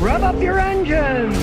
Rev up your engines!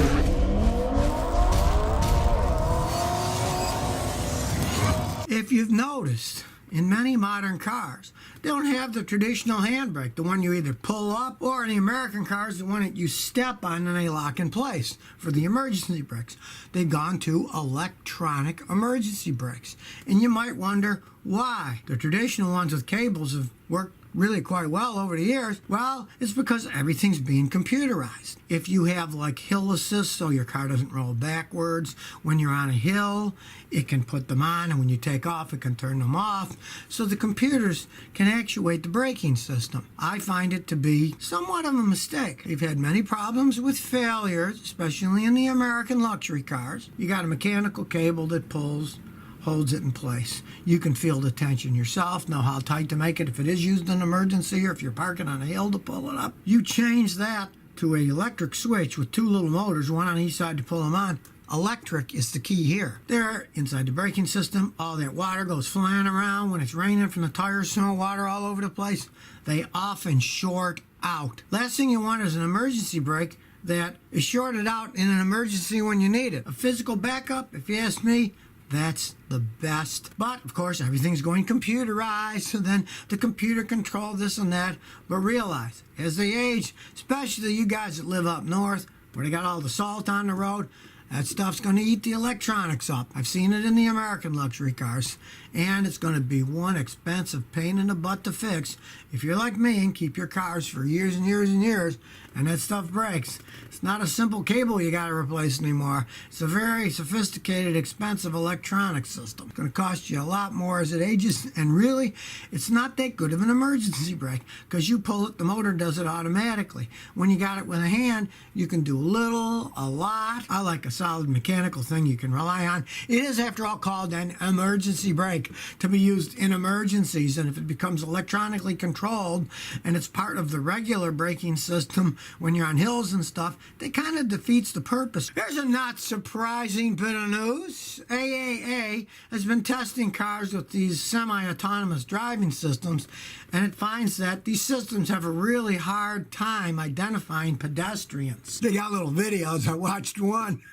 If you've noticed, in many modern cars, they don't have the traditional handbrake, the one you either pull up, or in the American cars, the one that you step on and they lock in place for the emergency brakes. They've gone to electronic emergency brakes. And you might wonder why. The traditional ones with cables have worked really quite well over the years. Well, it's because everything's being computerized. If you have like hill assist, so your car doesn't roll backwards when you're on a hill, it can put them on, and when you take off, it can turn them off. So the computers can actuate the braking system. I find it to be somewhat of a mistake. We've had many problems with failures, especially in the American luxury cars. You got a mechanical cable that pulls, holds it in place. You can feel the tension yourself, know how tight to make it if it is used in an emergency, or if you're parking on a hill to pull it up. You change that to an electric switch with two little motors, one on each side to pull them on. Electric is the key here. There, inside the braking system, all that water goes flying around. When it's raining from the tires, snow, water all over the place, they often short out. Last thing you want is an emergency brake that is shorted out in an emergency when you need it. A physical backup, if you ask me, that's the best. But, of course, everything's going computerized, so then the computer control this and that. But realize, as they age, especially you guys that live up north, where they got all the salt on the road, that stuff's going to eat the electronics up. I've seen it in the American luxury cars, and it's going to be one expensive pain in the butt to fix if you're like me and keep your cars for years and years and years, and that stuff breaks. It's not a simple cable you got to replace anymore. It's a very sophisticated, expensive electronic system. It's going to cost you a lot more as it ages, and really, it's not that good of an emergency brake, because you pull it, the motor does it automatically. When you got it with a hand, you can do a little, a lot. I like a solid mechanical thing you can rely on. It is, after all, called an emergency brake to be used in emergencies, and if it becomes electronically controlled and it's part of the regular braking system when you're on hills and stuff, that kind of defeats the purpose. Here's a not surprising bit of news. AAA has been testing cars with these semi-autonomous driving systems, and it finds that these systems have a really hard time identifying pedestrians. They got little videos. I watched one.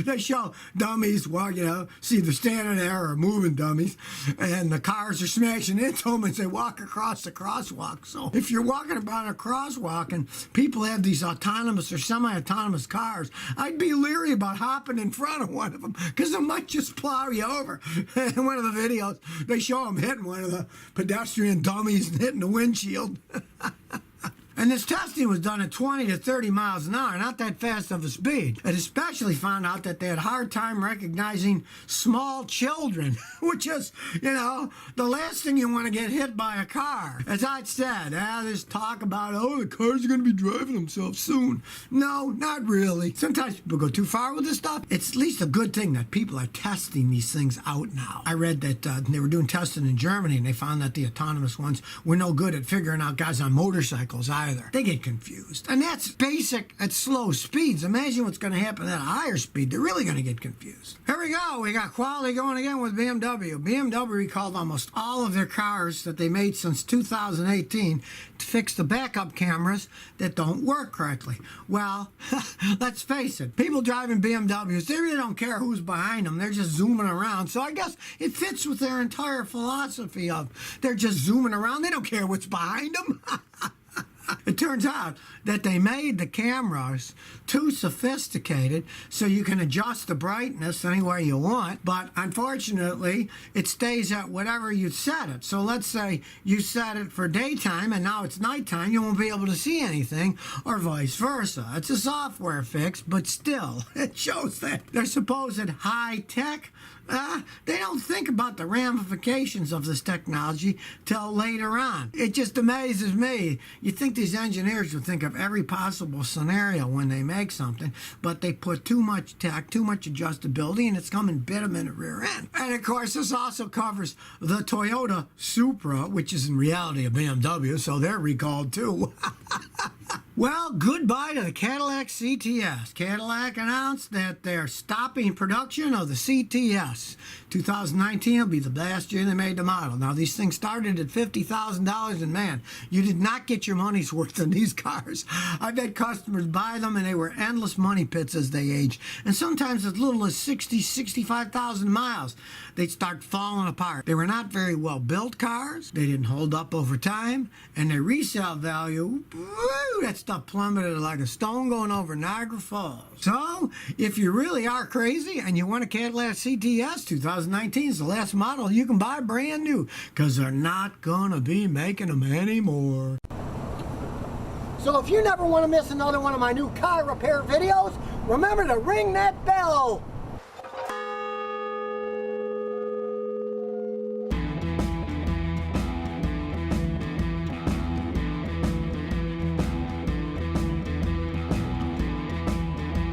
They show dummies, well, see they're standing there or moving dummies, and the cars are smashing into them as they walk across the crosswalk. So if you're walking about a crosswalk and people have these autonomous or semi-autonomous cars, I'd be leery about hopping in front of one of them, because they might just plow you over. In one of the videos, they show them hitting one of the pedestrian dummies and hitting the windshield. And this testing was done at 20 to 30 miles an hour, not that fast of a speed. It especially found out that they had a hard time recognizing small children, which is, the last thing you want to get hit by a car. As I said, there's talk about, the cars are going to be driving themselves soon. No, not really. Sometimes people go too far with this stuff. It's at least a good thing that people are testing these things out now. I read that they were doing testing in Germany, and they found that the autonomous ones were no good at figuring out guys on motorcycles either. They get confused. And that's basic at slow speeds. Imagine what's going to happen at a higher speed. They're really going to get confused. Here we go. We got quality going again with BMW. BMW recalled almost all of their cars that they made since 2018 to fix the backup cameras that don't work correctly. Well, let's face it. People driving BMWs, they really don't care who's behind them. They're just zooming around. So I guess it fits with their entire philosophy of they're just zooming around. They don't care what's behind them. It turns out that they made the cameras too sophisticated so you can adjust the brightness any way you want, but unfortunately it stays at whatever you set it. So let's say you set it for daytime and now it's nighttime, you won't be able to see anything, or vice versa. It's a software fix, but still, it shows that they're supposed high tech. They don't think about the ramifications of this technology till later on. It just amazes me. You think these engineers would think of every possible scenario when they make something, but they put too much tech, too much adjustability, and it's come and bit them in the rear end. And of course, this also covers the Toyota Supra, which is in reality a BMW, so they're recalled too. Well, goodbye to the Cadillac CTS. Cadillac announced that they're stopping production of the CTS. 2019 will be the last year they made the model. Now, these things started at $50,000, and man, you did not get your money's worth in these cars. I've had customers buy them, and they were endless money pits as they aged. And sometimes as little as 60, 65,000 miles, they'd start falling apart. They were not very well built cars. They didn't hold up over time, and their resale value, woo, that stuff plummeted like a stone going over Niagara Falls. So, if you really are crazy and you want a Cadillac CTS, 2019 is the last model you can buy brand new, because they're not going to be making them anymore. So if you never want to miss another one of my new car repair videos, remember to ring that bell.